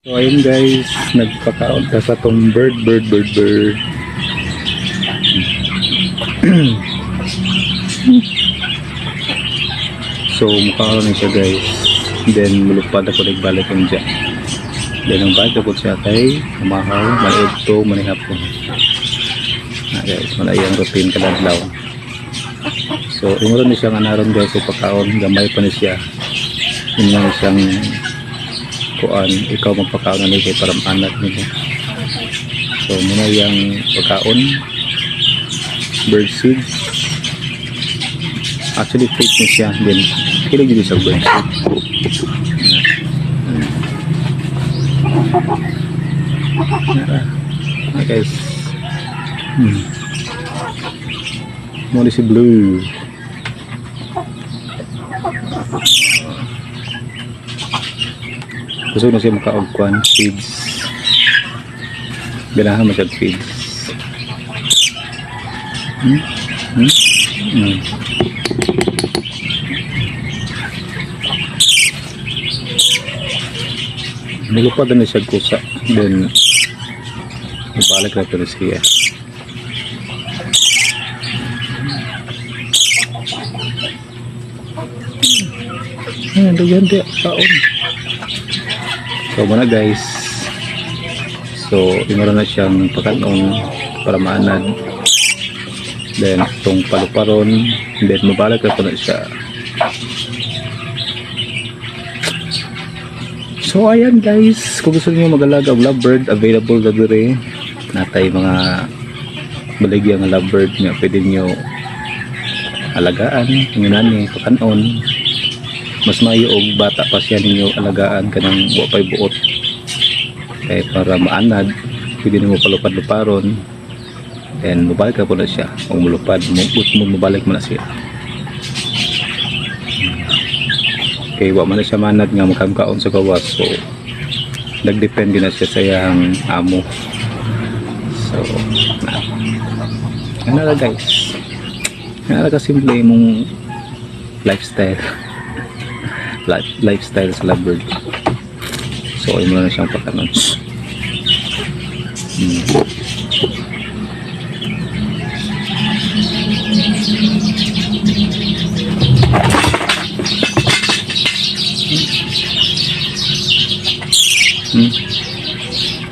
So ayun guys, nagpakaon ka sa tong bird. So mukhaon na siya guys. Then mulupad ako nagbalik ang dyan. Then ang balik ako siya kay umahaw, malito, manihapon. Guys, malayang routine kadadlaw. So umuran na siya nga naroon guys, so pakaon, gamay pa na siya. Yun nga siyang kuan, ikaw magpakaon na nito para maanak nito. So muna yung pagkaon, bird seeds. Actually feed niya siya, then kilig dito sa bird seeds. Okay guys, muna si Blue. Gusto na siya makaugkuhan, feeds. Ganahan masyad feeds. Nilupad na siya kusa. Then, ibalik na ito na siya. Dagan dia taon. So muna guys, so imara na siyang pakanon para maanad, then itong paluparon, then mabalik na po na siya. So ayan guys, kung gusto niyo mag-alaga ng lovebird, available na dire natay mga baligyang lovebird nga pwede niyo alagaan, ngunani pakanon. Mas mayo og bata pa siya ninyo alagaan kanang wapay buot kay para maanad pwede nimo palupad-luparon, then mabalik ka po na siya kung mulupad mo mabalik mo na siya. Kay wa man na siya manad nga makamkaon sa gawas, so nagdepende na siya sa iyang amo. So ano na guys, ano ka simple mong lifestyle sa lovebird. So ayun mo na siyang pakanon.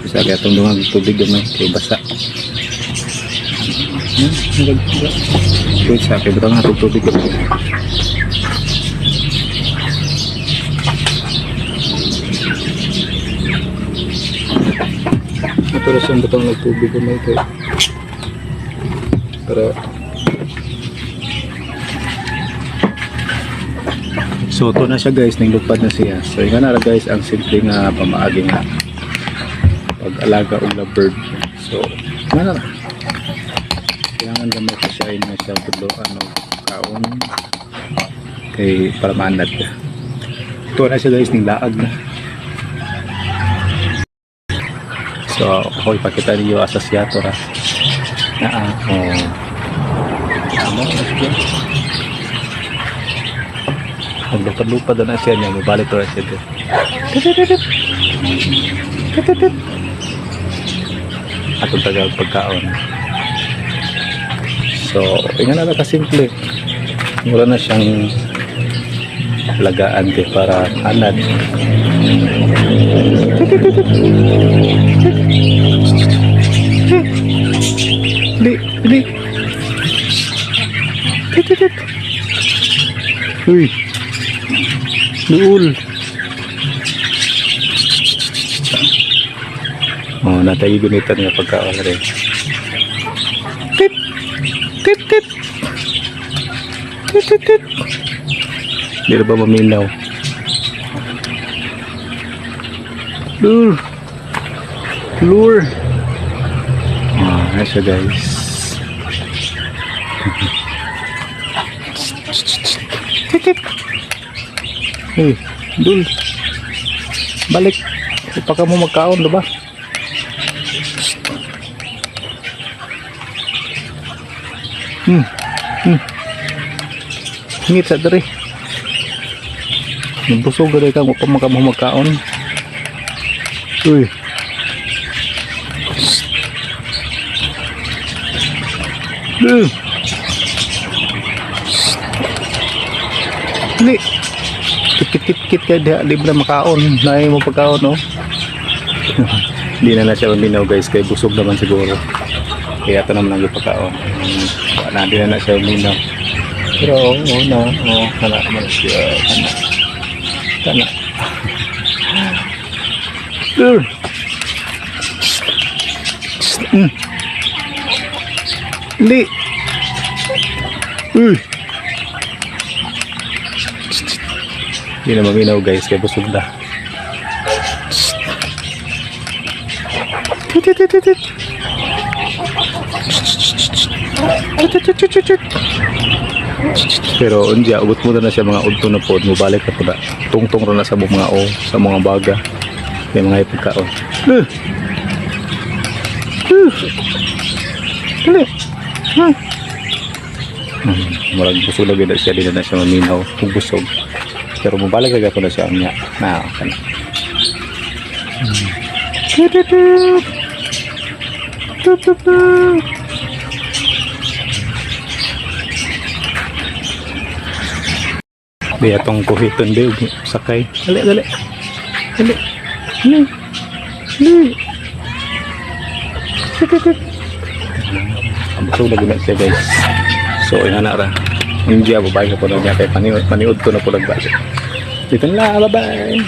Bisa kaya itong dungang tubig gamay kay basa. Wait sa kay butang hatong tubig gamay. Pero siyang batang nagtubig gamay kay para. So ito na siya guys, nilupad na siya. So yun na guys ang simple nga pamaagi nga pag-alaga o lovebird. So ano na, kailangan gamay ko siya na siya tulo kaon kay para maanad. Ito na siya guys, nilaag na. So ako ipakita niyo asasyato ra maglupad-lupad na siya niya, mabalik to na siya dito. Atong tagal pagkaon. So yun na kasimple, mura na siyang lagaan para anad. Di. Uy. Duul. Oh, natay gunitan nga pagkaon rin. Tit. Di na ba maminaw? Lure. Nice guys. Hey, Dul. Balik. Ipaka mo magkaon, diba? Ngit sa diri. Nabusog gari ka mo pa magkaon. Uy. Dili. Kit-kit-kit kaya di ba makaon? Naay mo pagkaon, no? Hindi na siya uminaw guys, kaya busog naman siguro. Kaya ito naman ang pagkaon. Hindi na siya uminaw. Pero kana naman siya. Kana. Hindi. Hindi na maminaw guys, kaya busog na. Pero unja, ugot mo na siya mga udto na pod, mubalik na po na. Tungtong rin na sa mga sa mga baga. May mga ipagkaon. Dali. Marag busog lagi na siya, di na siya maminaw. Kung busog. Pero mubalik lagi ako na siya niya. Kana. Di atong kuhiton di sakay. Dali. Ang busog lagi na siya guys. So yan na ra. Hindi babae ko po na niya kay paniud ko na po nagbalik. Dito na, bye bye.